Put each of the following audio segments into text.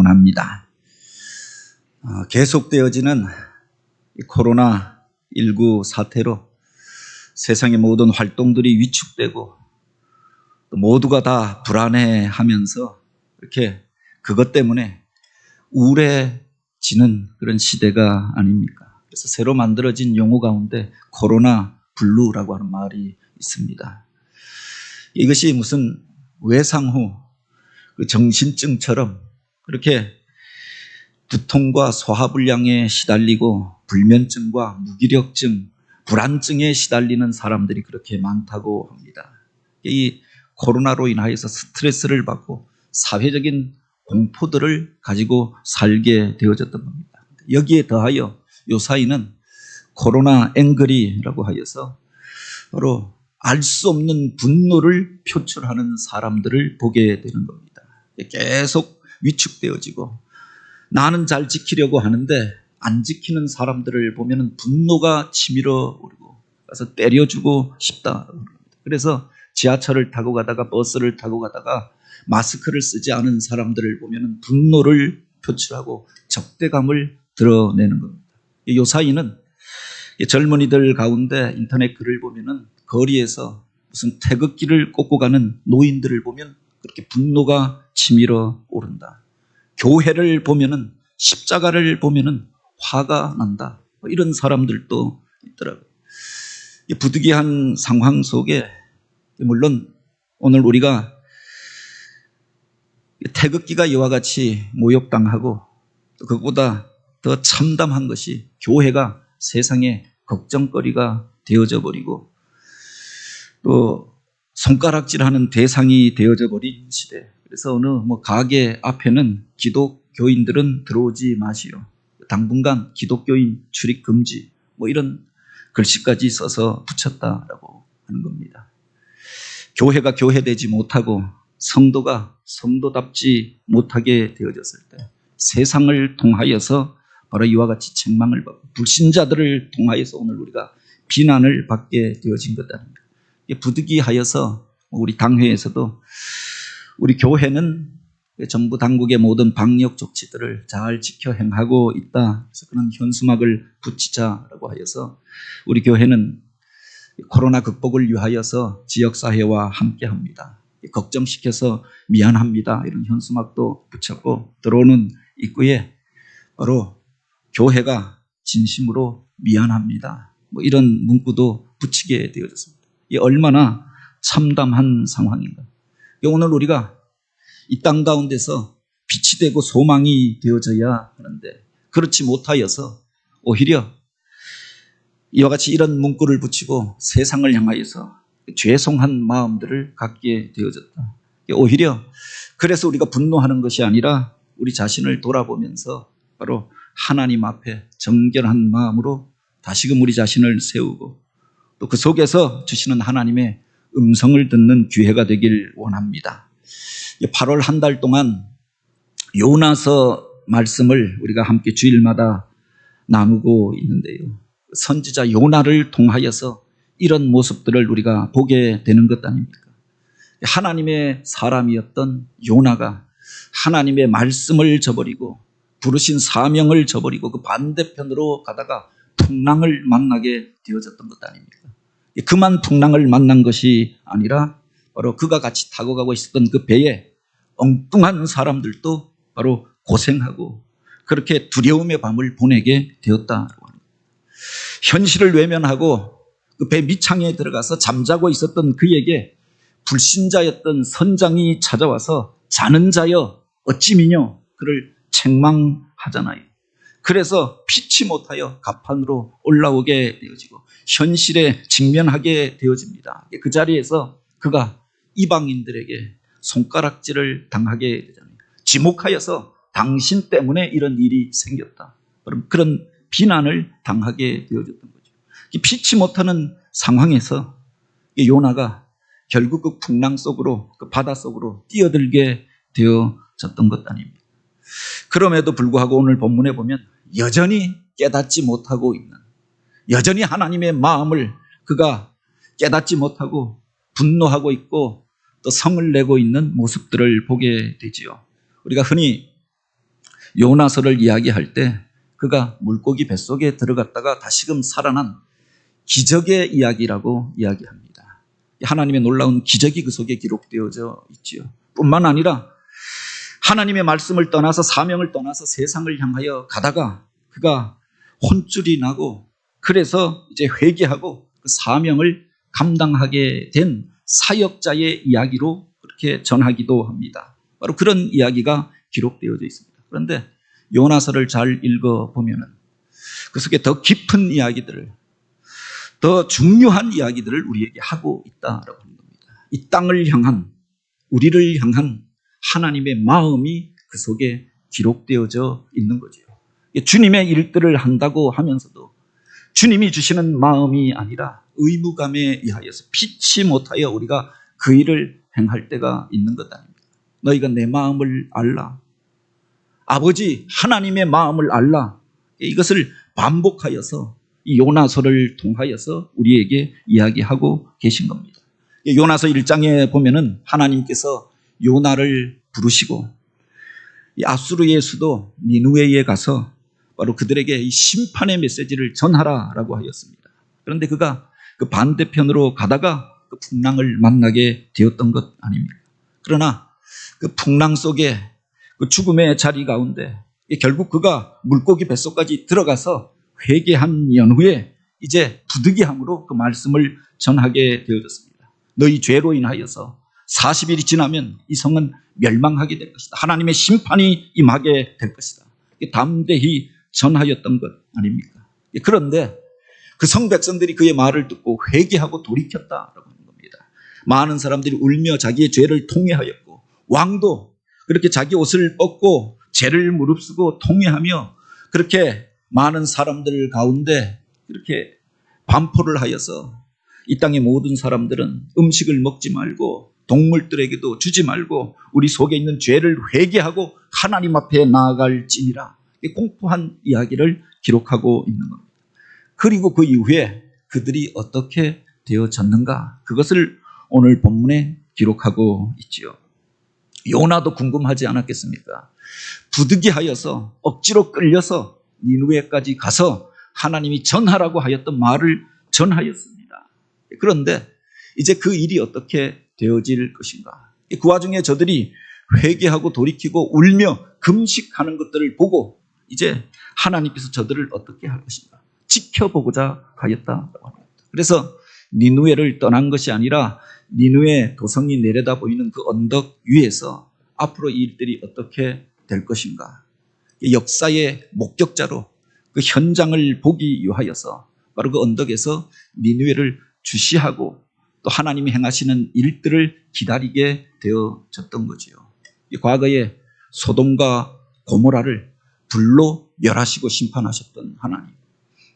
원합니다. 계속되어지는 코로나19 사태로 세상의 모든 활동들이 위축되고 모두가 다 불안해하면서 이렇게 그것 때문에 우울해지는 그런 시대가 아닙니까? 그래서 새로 만들어진 용어 가운데 코로나 블루라고 하는 말이 있습니다. 이것이 무슨 외상후 그 정신증처럼 그렇게 두통과 소화불량에 시달리고 불면증과 무기력증, 불안증에 시달리는 사람들이 그렇게 많다고 합니다. 이 코로나로 인하여서 스트레스를 받고 사회적인 공포들을 가지고 살게 되어졌던 겁니다. 여기에 더하여 요사이는 코로나 앵그리라고 하여서 바로 알 수 없는 분노를 표출하는 사람들을 보게 되는 겁니다. 계속 위축되어지고 나는 잘 지키려고 하는데 안 지키는 사람들을 보면 분노가 치밀어 오르고 가서 때려주고 싶다. 그래서 지하철을 타고 가다가 버스를 타고 가다가 마스크를 쓰지 않은 사람들을 보면 분노를 표출하고 적대감을 드러내는 겁니다. 요사이는 젊은이들 가운데 인터넷 글을 보면 거리에서 무슨 태극기를 꽂고 가는 노인들을 보면 그렇게 분노가 치밀어 오른다. 교회를 보면은 십자가를 보면은 화가 난다. 이런 사람들도 있더라고요. 이 부득이한 상황 속에 물론 오늘 우리가 태극기가 이와 같이 모욕당하고 그것보다 더 참담한 것이 교회가 세상의 걱정거리가 되어져 버리고 또 손가락질하는 대상이 되어져 버린 시대. 그래서 어느 가게 앞에는 기독교인들은 들어오지 마시오. 당분간 기독교인 출입 금지. 이런 글씨까지 써서 붙였다라고 하는 겁니다. 교회가 교회되지 못하고 성도가 성도답지 못하게 되어졌을 때 세상을 통하여서 바로 이와 같이 책망을 받고 불신자들을 통하여서 오늘 우리가 비난을 받게 되어진 것 아닙니까? 부득이하여서 우리 당회에서도 우리 교회는 정부 당국의 모든 방역 조치들을 잘 지켜 행하고 있다. 그래서 그런 현수막을 붙이자라고 하여서 우리 교회는 코로나 극복을 위하여서 지역사회와 함께합니다. 걱정시켜서 미안합니다. 이런 현수막도 붙였고 들어오는 입구에 바로 교회가 진심으로 미안합니다. 이런 문구도 붙이게 되어졌습니다. 이게 얼마나 참담한 상황인가. 오늘 우리가 이 땅 가운데서 빛이 되고 소망이 되어져야 하는데 그렇지 못하여서 오히려 이와 같이 이런 문구를 붙이고 세상을 향하여서 죄송한 마음들을 갖게 되어졌다. 오히려 그래서 우리가 분노하는 것이 아니라 우리 자신을 돌아보면서 바로 하나님 앞에 정결한 마음으로 다시금 우리 자신을 세우고 또 그 속에서 주시는 하나님의 음성을 듣는 기회가 되길 원합니다. 8월 한 달 동안 요나서 말씀을 우리가 함께 주일마다 나누고 있는데요. 선지자 요나를 통하여서 이런 모습들을 우리가 보게 되는 것 아닙니까? 하나님의 사람이었던 요나가 하나님의 말씀을 저버리고 부르신 사명을 저버리고 그 반대편으로 가다가 풍랑을 만나게 되어졌던 것 아닙니까? 그만 풍랑을 만난 것이 아니라 바로 그가 같이 타고 가고 있었던 그 배에 엉뚱한 사람들도 바로 고생하고 그렇게 두려움의 밤을 보내게 되었다고 합니다. 현실을 외면하고 그 배 밑창에 들어가서 잠자고 있었던 그에게 불신자였던 선장이 찾아와서 자는 자여 어찌 미뇨 그를 책망하잖아요. 그래서 피치 못하여 갑판으로 올라오게 되어지고 현실에 직면하게 되어집니다. 그 자리에서 그가 이방인들에게 손가락질을 당하게 되잖아요. 지목하여서 당신 때문에 이런 일이 생겼다. 그런 비난을 당하게 되어졌던 거죠. 피치 못하는 상황에서 요나가 결국 그 풍랑 속으로 그 바다 속으로 뛰어들게 되어졌던 것 아닙니까? 그럼에도 불구하고 오늘 본문에 보면 여전히 깨닫지 못하고 있는 여전히 하나님의 마음을 그가 깨닫지 못하고 분노하고 있고 또 성을 내고 있는 모습들을 보게 되지요. 우리가 흔히 요나서를 이야기할 때 그가 물고기 뱃속에 들어갔다가 다시금 살아난 기적의 이야기라고 이야기합니다. 하나님의 놀라운 기적이 그 속에 기록되어져 있지요. 뿐만 아니라 하나님의 말씀을 떠나서 사명을 떠나서 세상을 향하여 가다가 그가 혼쭐이 나고 그래서 이제 회개하고 그 사명을 감당하게 된 사역자의 이야기로 그렇게 전하기도 합니다. 바로 그런 이야기가 기록되어져 있습니다. 그런데 요나서를 잘 읽어보면 그 속에 더 깊은 이야기들을, 더 중요한 이야기들을 우리에게 하고 있다라고 하는 겁니다. 이 땅을 향한, 우리를 향한 하나님의 마음이 그 속에 기록되어져 있는 거죠. 주님의 일들을 한다고 하면서도 주님이 주시는 마음이 아니라 의무감에 의하여서 피치 못하여 우리가 그 일을 행할 때가 있는 것 아닙니까? 너희가 내 마음을 알라. 아버지 하나님의 마음을 알라. 이것을 반복하여서 이 요나서를 통하여서 우리에게 이야기하고 계신 겁니다. 요나서 1장에 보면은 하나님께서 요나를 부르시고 이 아수르의 수도 니느웨에 가서 바로 그들에게 이 심판의 메시지를 전하라라고 하였습니다. 그런데 그가 그 반대편으로 가다가 그 풍랑을 만나게 되었던 것 아닙니까? 그러나 그 풍랑 속에 그 죽음의 자리 가운데 결국 그가 물고기 뱃속까지 들어가서 회개한 연후에 이제 부득이함으로 그 말씀을 전하게 되어졌습니다. 너희 죄로 인하여서 40일이 지나면 이 성은 멸망하게 될 것이다. 하나님의 심판이 임하게 될 것이다. 담대히 전하였던 것 아닙니까? 그런데 그 성 백성들이 그의 말을 듣고 회개하고 돌이켰다라고 하는 겁니다. 많은 사람들이 울며 자기의 죄를 통회하였고 왕도 그렇게 자기 옷을 벗고 죄를 무릅쓰고 통회하며 그렇게 많은 사람들 가운데 이렇게 반포를 하여서 이 땅의 모든 사람들은 음식을 먹지 말고 동물들에게도 주지 말고 우리 속에 있는 죄를 회개하고 하나님 앞에 나아갈지니라 공포한 이야기를 기록하고 있는 겁니다. 그리고 그 이후에 그들이 어떻게 되어졌는가 그것을 오늘 본문에 기록하고 있지요. 요나도 궁금하지 않았겠습니까? 부득이하여서 억지로 끌려서 니느웨까지 가서 하나님이 전하라고 하였던 말을 전하였습니다. 그런데 이제 그 일이 어떻게 되어질 것인가? 그 와중에 저들이 회개하고 돌이키고 울며 금식하는 것들을 보고 이제 하나님께서 저들을 어떻게 할 것인가? 지켜보고자 하였다라고 합니다. 그래서 니느웨를 떠난 것이 아니라 니느웨 도성이 내려다 보이는 그 언덕 위에서 앞으로 이 일들이 어떻게 될 것인가? 역사의 목격자로 그 현장을 보기 위하여서 바로 그 언덕에서 니느웨를 주시하고 또 하나님이 행하시는 일들을 기다리게 되어졌던 거지요. 과거에 소돔과 고모라를 불로 멸하시고 심판하셨던 하나님,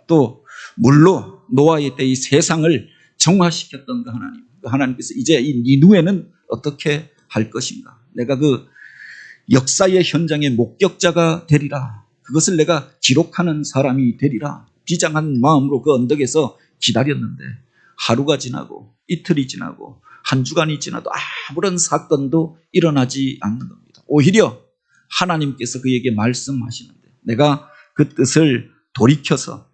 또 물로 노아의 때 이 세상을 정화시켰던 그 하나님, 그 하나님께서 이제 이 니느웨는 어떻게 할 것인가? 내가 그 역사의 현장의 목격자가 되리라. 그것을 내가 기록하는 사람이 되리라. 비장한 마음으로 그 언덕에서 기다렸는데 하루가 지나고 이틀이 지나고 한 주간이 지나도 아무런 사건도 일어나지 않는 겁니다. 오히려 하나님께서 그에게 말씀하시는데 내가 그 뜻을 돌이켜서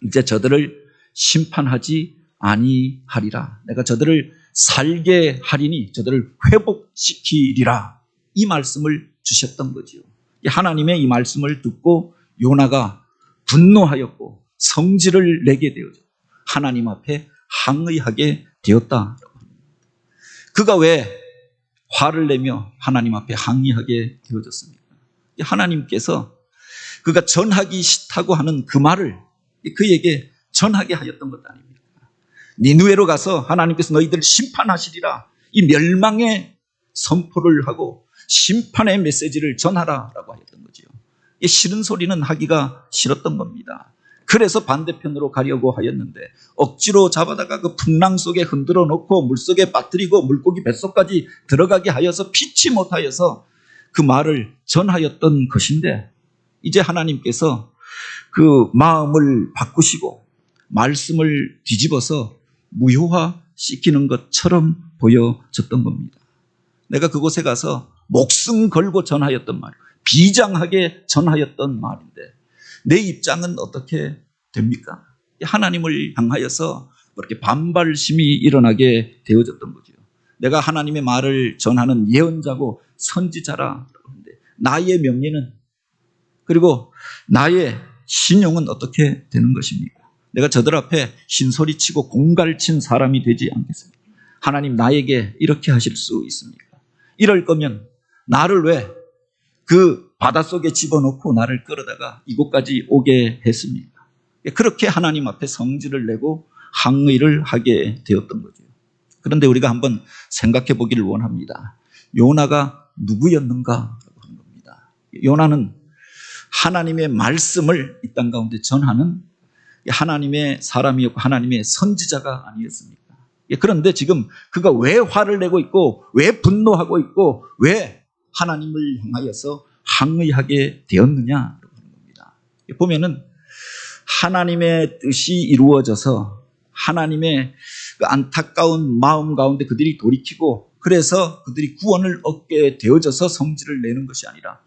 이제 저들을 심판하지 아니하리라. 내가 저들을 살게 하리니 저들을 회복시키리라. 이 말씀을 주셨던 거지요. 하나님의 이 말씀을 듣고 요나가 분노하였고 성질을 내게 되어져 하나님 앞에 항의하게 되었다. 그가 왜 화를 내며 하나님 앞에 항의하게 되어졌습니까? 하나님께서 그가 전하기 싫다고 하는 그 말을 그에게 전하게 하였던 것 아닙니까? 니느웨로 가서 하나님께서 너희들을 심판하시리라 이 멸망의 선포를 하고 심판의 메시지를 전하라라고 하였던 거지요. 이 싫은 소리는 하기가 싫었던 겁니다. 그래서 반대편으로 가려고 하였는데 억지로 잡아다가 그 풍랑 속에 흔들어 놓고 물속에 빠뜨리고 물고기 뱃속까지 들어가게 하여서 피치 못하여서 그 말을 전하였던 것인데 이제 하나님께서 그 마음을 바꾸시고 말씀을 뒤집어서 무효화시키는 것처럼 보여졌던 겁니다. 내가 그곳에 가서 목숨 걸고 전하였던 말, 비장하게 전하였던 말인데 내 입장은 어떻게 됩니까? 하나님을 향하여서 그렇게 반발심이 일어나게 되어졌던 거죠. 내가 하나님의 말을 전하는 예언자고 선지자라 그러는데 나의 명예는 그리고 나의 신용은 어떻게 되는 것입니까? 내가 저들 앞에 신소리치고 공갈친 사람이 되지 않겠습니까? 하나님 나에게 이렇게 하실 수 있습니까? 이럴 거면 나를 왜 그 바닷속에 집어넣고 나를 끌어다가 이곳까지 오게 했습니까? 그렇게 하나님 앞에 성질을 내고 항의를 하게 되었던 거죠. 그런데 우리가 한번 생각해 보기를 원합니다. 요나가 누구였는가 하는 겁니다. 요나는 하나님의 말씀을 이 땅 가운데 전하는 하나님의 사람이었고 하나님의 선지자가 아니었습니까? 그런데 지금 그가 왜 화를 내고 있고 왜 분노하고 있고 왜 하나님을 향하여서 항의하게 되었느냐 하는 겁니다. 보면은 하나님의 뜻이 이루어져서 하나님의 그 안타까운 마음 가운데 그들이 돌이키고 그래서 그들이 구원을 얻게 되어져서 성질을 내는 것이 아니라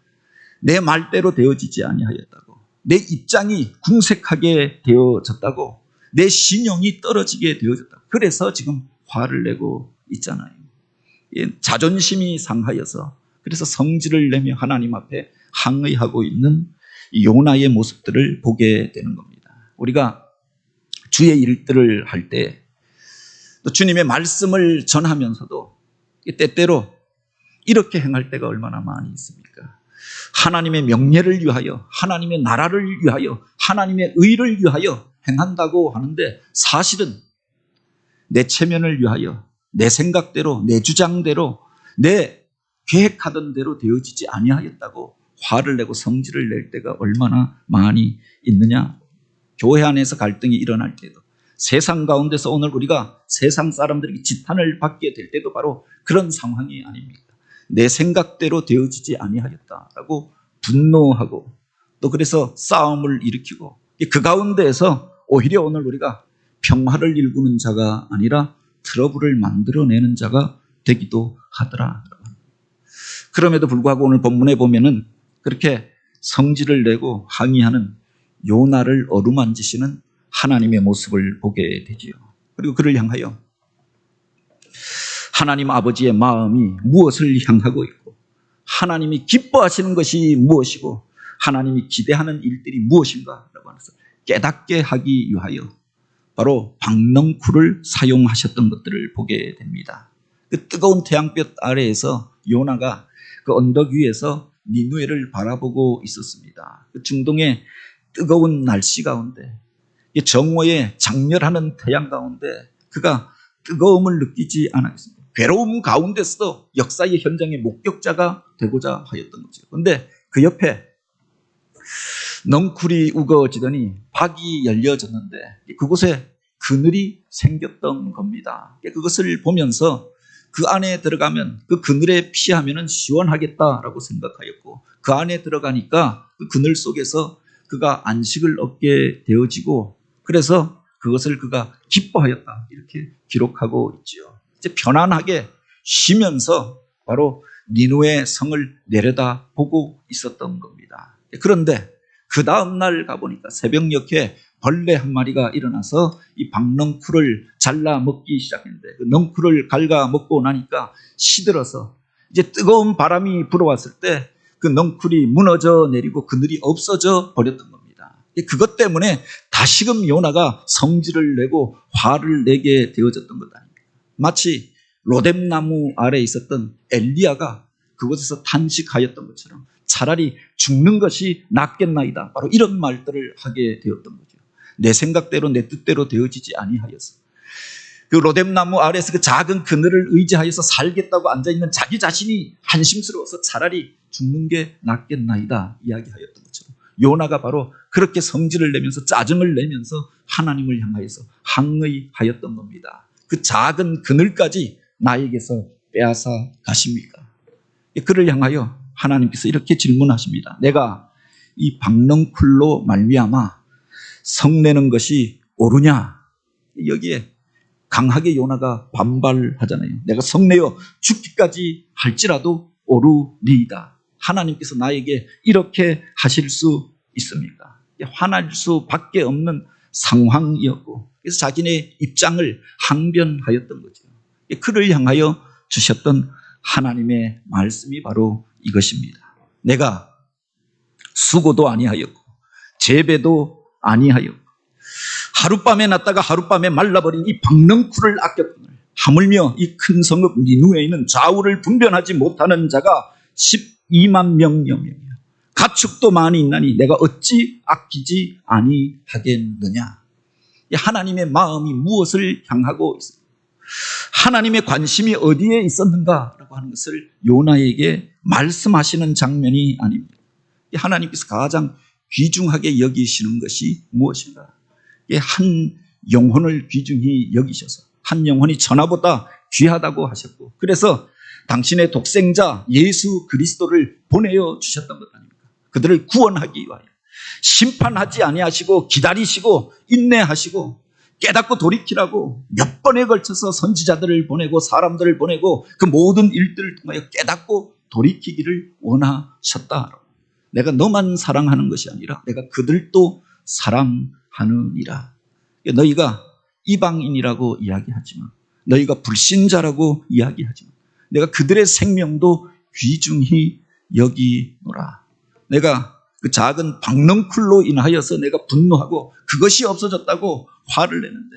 내 말대로 되어지지 아니하였다고, 내 입장이 궁색하게 되어졌다고, 내 신용이 떨어지게 되어졌다고, 그래서 지금 화를 내고 있잖아요. 자존심이 상하여서 그래서 성질을 내며 하나님 앞에 항의하고 있는 요나의 모습들을 보게 되는 겁니다. 우리가 주의 일들을 할 때 또 주님의 말씀을 전하면서도 때때로 이렇게 행할 때가 얼마나 많이 있습니까? 하나님의 명예를 위하여, 하나님의 나라를 위하여, 하나님의 의를 위하여 행한다고 하는데 사실은 내 체면을 위하여, 내 생각대로, 내 주장대로, 내 계획하던 대로 되어지지 아니하였다고 화를 내고 성질을 낼 때가 얼마나 많이 있느냐. 교회 안에서 갈등이 일어날 때도, 세상 가운데서 오늘 우리가 세상 사람들에게 지탄을 받게 될 때도 바로 그런 상황이 아닙니까? 내 생각대로 되어지지 아니하였다라고 분노하고 또 그래서 싸움을 일으키고 그 가운데에서 오히려 오늘 우리가 평화를 일구는 자가 아니라 트러블을 만들어내는 자가 되기도 하더라. 그럼에도 불구하고 오늘 본문에 보면은 그렇게 성질을 내고 항의하는 요나를 어루만지시는 하나님의 모습을 보게 되지요. 그리고 그를 향하여 하나님 아버지의 마음이 무엇을 향하고 있고 하나님이 기뻐하시는 것이 무엇이고 하나님이 기대하는 일들이 무엇인가라고 해서 깨닫게 하기 위하여 바로 박넝쿨을 사용하셨던 것들을 보게 됩니다. 그 뜨거운 태양볕 아래에서 요나가 그 언덕 위에서 니느웨를 바라보고 있었습니다. 그 중동의 뜨거운 날씨 가운데 정오의 장렬하는 태양 가운데 그가 뜨거움을 느끼지 않았습니다. 괴로움 가운데서도 역사의 현장의 목격자가 되고자 하였던 거죠. 그런데 그 옆에 넝쿨이 우거지더니 박이 열려졌는데 그곳에 그늘이 생겼던 겁니다. 그것을 보면서 그 안에 들어가면 그 그늘에 피하면 시원하겠다라고 생각하였고 그 안에 들어가니까 그 그늘 속에서 그가 안식을 얻게 되어지고 그래서 그것을 그가 기뻐하였다 이렇게 기록하고 있지요. 이제 편안하게 쉬면서 바로 니느웨 성을 내려다 보고 있었던 겁니다. 그런데 그 다음 날 가보니까 새벽녘에 벌레 한 마리가 일어나서 이 박넝쿨을 잘라 먹기 시작했는데 그 넝쿨을 갉아 먹고 나니까 시들어서 이제 뜨거운 바람이 불어왔을 때 그 넝쿨이 무너져 내리고 그늘이 없어져 버렸던 겁니다. 그것 때문에 다시금 요나가 성질을 내고 화를 내게 되어졌던 것 아닙니까? 마치 로뎀나무 아래에 있었던 엘리야가 그곳에서 탄식하였던 것처럼 차라리 죽는 것이 낫겠나이다. 바로 이런 말들을 하게 되었던 거죠. 내 생각대로 내 뜻대로 되어지지 아니하여서 그 로뎀나무 아래에서 그 작은 그늘을 의지하여서 살겠다고 앉아있는 자기 자신이 한심스러워서 차라리 죽는 게 낫겠나이다 이야기하였던 것처럼 요나가 바로 그렇게 성질을 내면서 짜증을 내면서 하나님을 향하여서 항의하였던 겁니다. 그 작은 그늘까지 나에게서 빼앗아 가십니까? 그를 향하여 하나님께서 이렇게 질문하십니다. 내가 이 박넝쿨로 말미암아 성내는 것이 옳으냐? 여기에 강하게 요나가 반발하잖아요. 내가 성내어 죽기까지 할지라도 옳으리이다. 하나님께서 나에게 이렇게 하실 수 있습니까? 화날 수밖에 없는 상황이었고, 그래서 자기네 입장을 항변하였던 거죠. 그를 향하여 주셨던 하나님의 말씀이 바로 이것입니다. 내가 수고도 아니하였고 재배도 아니하였고 하룻밤에 났다가 하룻밤에 말라버린 이 박넝쿨을 아꼈거늘 하물며 이 큰 성읍 니누에 있는 좌우를 분별하지 못하는 자가 12만 명여 명이야. 가축도 많이 있나니 내가 어찌 아끼지 아니하겠느냐. 하나님의 마음이 무엇을 향하고 있습니까? 하나님의 관심이 어디에 있었는가라고 하는 것을 요나에게 말씀하시는 장면이 아닙니다. 하나님께서 가장 귀중하게 여기시는 것이 무엇인가? 한 영혼을 귀중히 여기셔서 한 영혼이 천하보다 귀하다고 하셨고, 그래서 당신의 독생자 예수 그리스도를 보내어 주셨던 것 아닙니까? 그들을 구원하기 위하여 심판하지 아니하시고 기다리시고 인내하시고 깨닫고 돌이키라고 몇 번에 걸쳐서 선지자들을 보내고 사람들을 보내고 그 모든 일들을 통하여 깨닫고 돌이키기를 원하셨다. 내가 너만 사랑하는 것이 아니라 내가 그들도 사랑하느니라. 너희가 이방인이라고 이야기하지만, 너희가 불신자라고 이야기하지만 내가 그들의 생명도 귀중히 여기노라. 내가 그 작은 박넝쿨로 인하여서 내가 분노하고 그것이 없어졌다고 화를 내는데,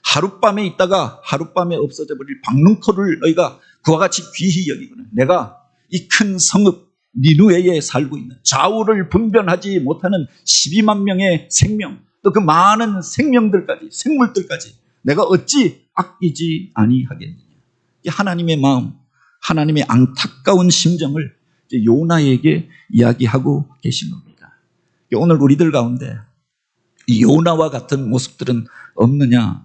하룻밤에 있다가 하룻밤에 없어져 버릴 박넝쿨을 너희가 그와 같이 귀히 여기거든. 내가 이 큰 성읍 니누에에 살고 있는 좌우를 분별하지 못하는 12만 명의 생명, 또 그 많은 생명들까지, 생물들까지 내가 어찌 아끼지 아니하겠느냐. 하나님의 마음, 하나님의 안타까운 심정을 요나에게 이야기하고 계신 겁니다. 오늘 우리들 가운데 이 요나와 같은 모습들은 없느냐.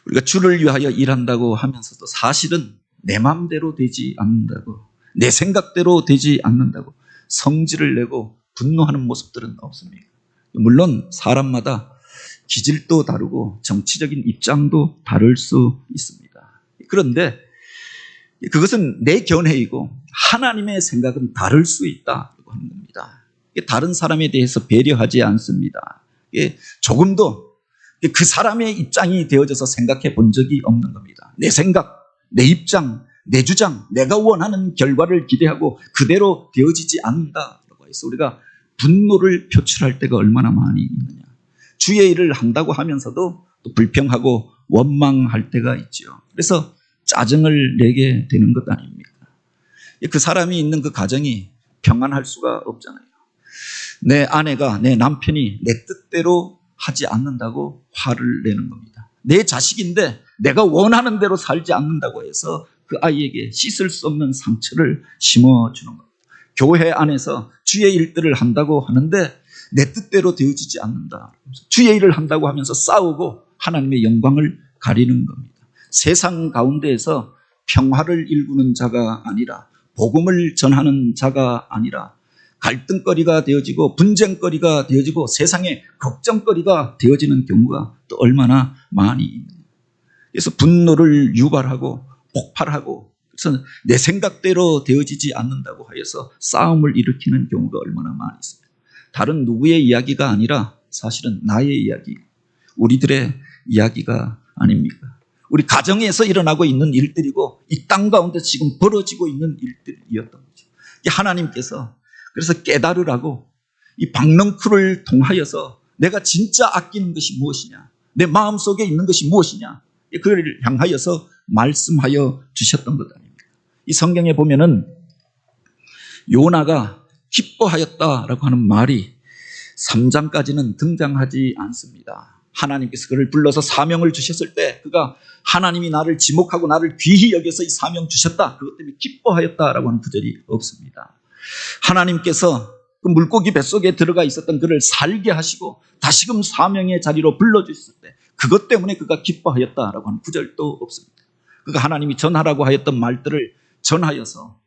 우리가 주를 위하여 일한다고 하면서도 사실은 내 마음대로 되지 않는다고, 내 생각대로 되지 않는다고 성질을 내고 분노하는 모습들은 없습니까? 물론 사람마다 기질도 다르고 정치적인 입장도 다를 수 있습니다. 그런데 그것은 내 견해이고 하나님의 생각은 다를 수 있다고 하는 겁니다. 다른 사람에 대해서 배려하지 않습니다. 조금도 그 사람의 입장이 되어져서 생각해 본 적이 없는 겁니다. 내 생각, 내 입장, 내 주장, 내가 원하는 결과를 기대하고 그대로 되어지지 않는다라고 해서 우리가 분노를 표출할 때가 얼마나 많이 있느냐. 주의 일을 한다고 하면서도 또 불평하고 원망할 때가 있죠. 그래서 짜증을 내게 되는 것 아닙니까? 그 사람이 있는 그 가정이 평안할 수가 없잖아요. 내 아내가, 내 남편이 내 뜻대로 하지 않는다고 화를 내는 겁니다. 내 자식인데 내가 원하는 대로 살지 않는다고 해서 그 아이에게 씻을 수 없는 상처를 심어주는 겁니다. 교회 안에서 주의 일들을 한다고 하는데 내 뜻대로 되어지지 않는다. 주의 일을 한다고 하면서 싸우고 하나님의 영광을 가리는 겁니다. 세상 가운데에서 평화를 일구는 자가 아니라, 복음을 전하는 자가 아니라 갈등거리가 되어지고 분쟁거리가 되어지고 세상에 걱정거리가 되어지는 경우가 또 얼마나 많이 있느냐. 그래서 분노를 유발하고 폭발하고, 그래서 내 생각대로 되어지지 않는다고 하여서 싸움을 일으키는 경우가 얼마나 많이 있습니다. 다른 누구의 이야기가 아니라 사실은 나의 이야기, 우리들의 이야기가 아닙니까? 우리 가정에서 일어나고 있는 일들이고 이 땅 가운데 지금 벌어지고 있는 일들이었던 거죠. 하나님께서 그래서 깨달으라고 이 박넝쿨을 통하여서 내가 진짜 아끼는 것이 무엇이냐, 내 마음속에 있는 것이 무엇이냐, 그를 향하여서 말씀하여 주셨던 것 아닙니까? 이 성경에 보면은 요나가 기뻐하였다라고 하는 말이 3장까지는 등장하지 않습니다. 하나님께서 그를 불러서 사명을 주셨을 때 그가 하나님이 나를 지목하고 나를 귀히 여겨서 이 사명 주셨다, 그것 때문에 기뻐하였다라고 하는 구절이 없습니다. 하나님께서 그 물고기 뱃속에 들어가 있었던 그를 살게 하시고 다시금 사명의 자리로 불러주셨을 때 그것 때문에 그가 기뻐하였다라고 하는 구절도 없습니다. 그가 하나님이 전하라고 하였던 말들을 전하여서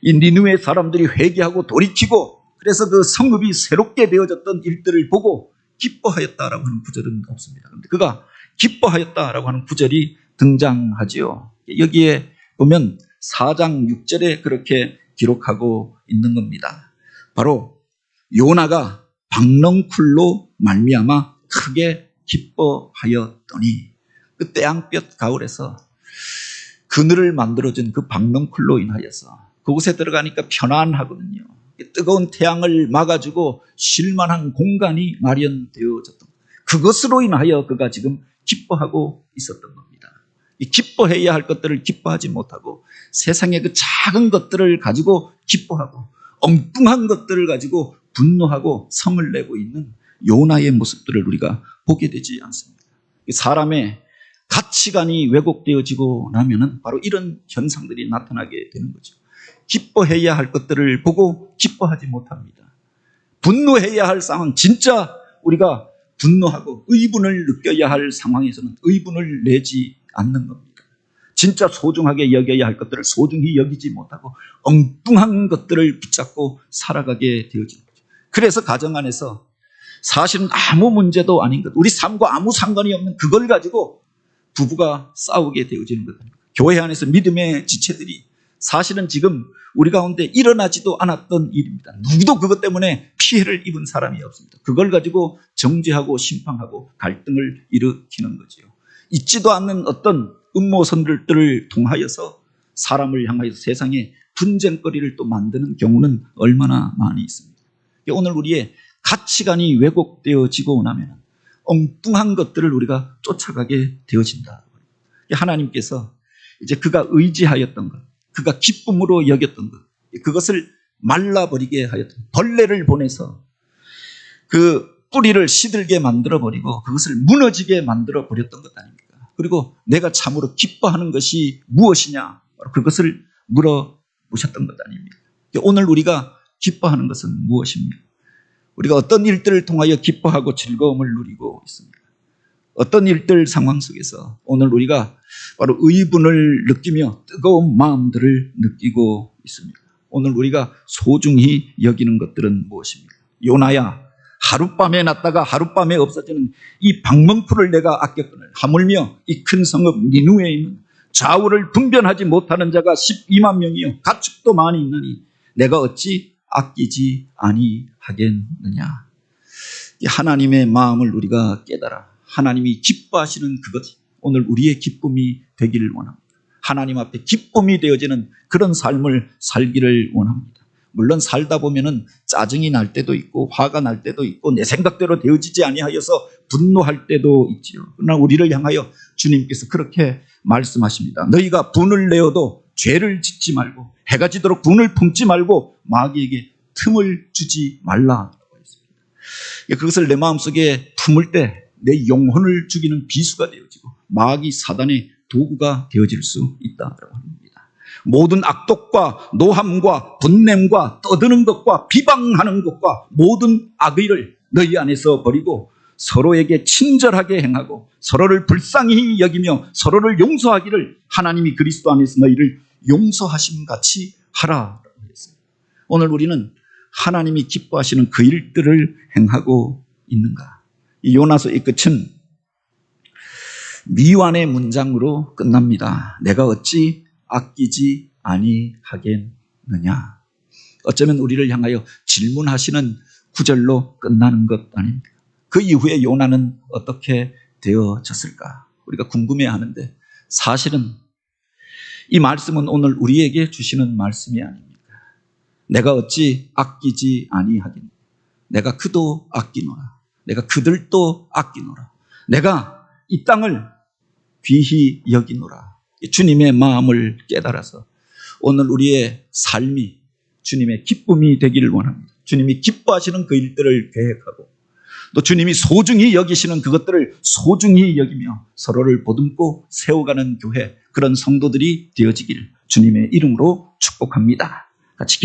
이 니느웨 사람들이 회개하고 돌이키고 그래서 그 성읍이 새롭게 되어졌던 일들을 보고 기뻐하였다라고 하는 구절은 없습니다. 그런데 그가 기뻐하였다라고 하는 구절이 등장하지요. 여기에 보면 4장 6절에 그렇게 기록하고 있는 겁니다. 바로 요나가 박넝쿨로 말미암아 크게 기뻐하였더니 그 태양볕 가을에서 그늘을 만들어준 그 박넝쿨로 인하여서 그곳에 들어가니까 편안하거든요. 뜨거운 태양을 막아주고 쉴만한 공간이 마련되어졌던 그것으로 인하여 그가 지금 기뻐하고 있었던 겁니다. 이 기뻐해야 할 것들을 기뻐하지 못하고 세상의 그 작은 것들을 가지고 기뻐하고 엉뚱한 것들을 가지고 분노하고 성을 내고 있는 요나의 모습들을 우리가 보게 되지 않습니다. 사람의 가치관이 왜곡되어지고 나면은 바로 이런 현상들이 나타나게 되는 거죠. 기뻐해야 할 것들을 보고 기뻐하지 못합니다. 분노해야 할 상황, 진짜 우리가 분노하고 의분을 느껴야 할 상황에서는 의분을 내지 않는 겁니다. 진짜 소중하게 여겨야 할 것들을 소중히 여기지 못하고 엉뚱한 것들을 붙잡고 살아가게 되어지는 거죠. 그래서 가정 안에서 사실은 아무 문제도 아닌 것, 우리 삶과 아무 상관이 없는 그걸 가지고 부부가 싸우게 되어지는 겁니다. 교회 안에서 믿음의 지체들이 사실은 지금 우리 가운데 일어나지도 않았던 일입니다. 누구도 그것 때문에 피해를 입은 사람이 없습니다. 그걸 가지고 정죄하고 심판하고 갈등을 일으키는 거죠. 있지도 않는 어떤 음모선들을 통하여서 사람을 향하여 세상에 분쟁거리를 또 만드는 경우는 얼마나 많이 있습니다. 오늘 우리의 가치관이 왜곡되어지고 나면 엉뚱한 것들을 우리가 쫓아가게 되어진다. 하나님께서 이제 그가 의지하였던 것, 그가 기쁨으로 여겼던 것, 그것을 말라버리게 하였던 벌레를 보내서 그 뿌리를 시들게 만들어버리고 그것을 무너지게 만들어버렸던 것 아닙니까? 그리고 내가 참으로 기뻐하는 것이 무엇이냐? 그것을 물어보셨던 것 아닙니까? 오늘 우리가 기뻐하는 것은 무엇입니까? 우리가 어떤 일들을 통하여 기뻐하고 즐거움을 누리고 있습니다. 어떤 일들 상황 속에서 오늘 우리가 바로 의분을 느끼며 뜨거운 마음들을 느끼고 있습니다. 오늘 우리가 소중히 여기는 것들은 무엇입니까? 요나야, 하룻밤에 났다가 하룻밤에 없어지는 이 박넝쿨을 내가 아꼈거늘 하물며 이 큰 성읍 니누에 있는 좌우를 분별하지 못하는 자가 12만 명이요 가축도 많이 있나니 내가 어찌 아끼지 아니하겠느냐. 하나님의 마음을 우리가 깨달아 하나님이 기뻐하시는 그것, 오늘 우리의 기쁨이 되기를 원합니다. 하나님 앞에 기쁨이 되어지는 그런 삶을 살기를 원합니다. 물론 살다 보면은 짜증이 날 때도 있고 화가 날 때도 있고 내 생각대로 되어지지 아니하여서 분노할 때도 있지요. 그러나 우리를 향하여 주님께서 그렇게 말씀하십니다. 너희가 분을 내어도 죄를 짓지 말고 해가 지도록 분을 품지 말고 마귀에게 틈을 주지 말라. 그것을 내 마음속에 품을 때 내 영혼을 죽이는 비수가 되어지고 마귀 사단의 도구가 되어질 수 있다고 합니다. 모든 악독과 노함과 분냄과 떠드는 것과 비방하는 것과 모든 악의를 너희 안에서 버리고 서로에게 친절하게 행하고 서로를 불쌍히 여기며 서로를 용서하기를 하나님이 그리스도 안에서 너희를 용서하심 같이 하라. 오늘 우리는 하나님이 기뻐하시는 그 일들을 행하고 있는가? 이 요나서의 끝은 미완의 문장으로 끝납니다. 내가 어찌 아끼지 아니하겠느냐. 어쩌면 우리를 향하여 질문하시는 구절로 끝나는 것 아닙니까? 그 이후에 요나는 어떻게 되어졌을까? 우리가 궁금해하는데 사실은 이 말씀은 오늘 우리에게 주시는 말씀이 아닙니까? 내가 어찌 아끼지 아니하겠느냐. 내가 그도 아끼노라. 내가 그들도 아끼노라. 내가 이 땅을 귀히 여기노라. 주님의 마음을 깨달아서 오늘 우리의 삶이 주님의 기쁨이 되기를 원합니다. 주님이 기뻐하시는 그 일들을 계획하고 또 주님이 소중히 여기시는 그것들을 소중히 여기며 서로를 보듬고 세워가는 교회, 그런 성도들이 되어지기를 주님의 이름으로 축복합니다. 같이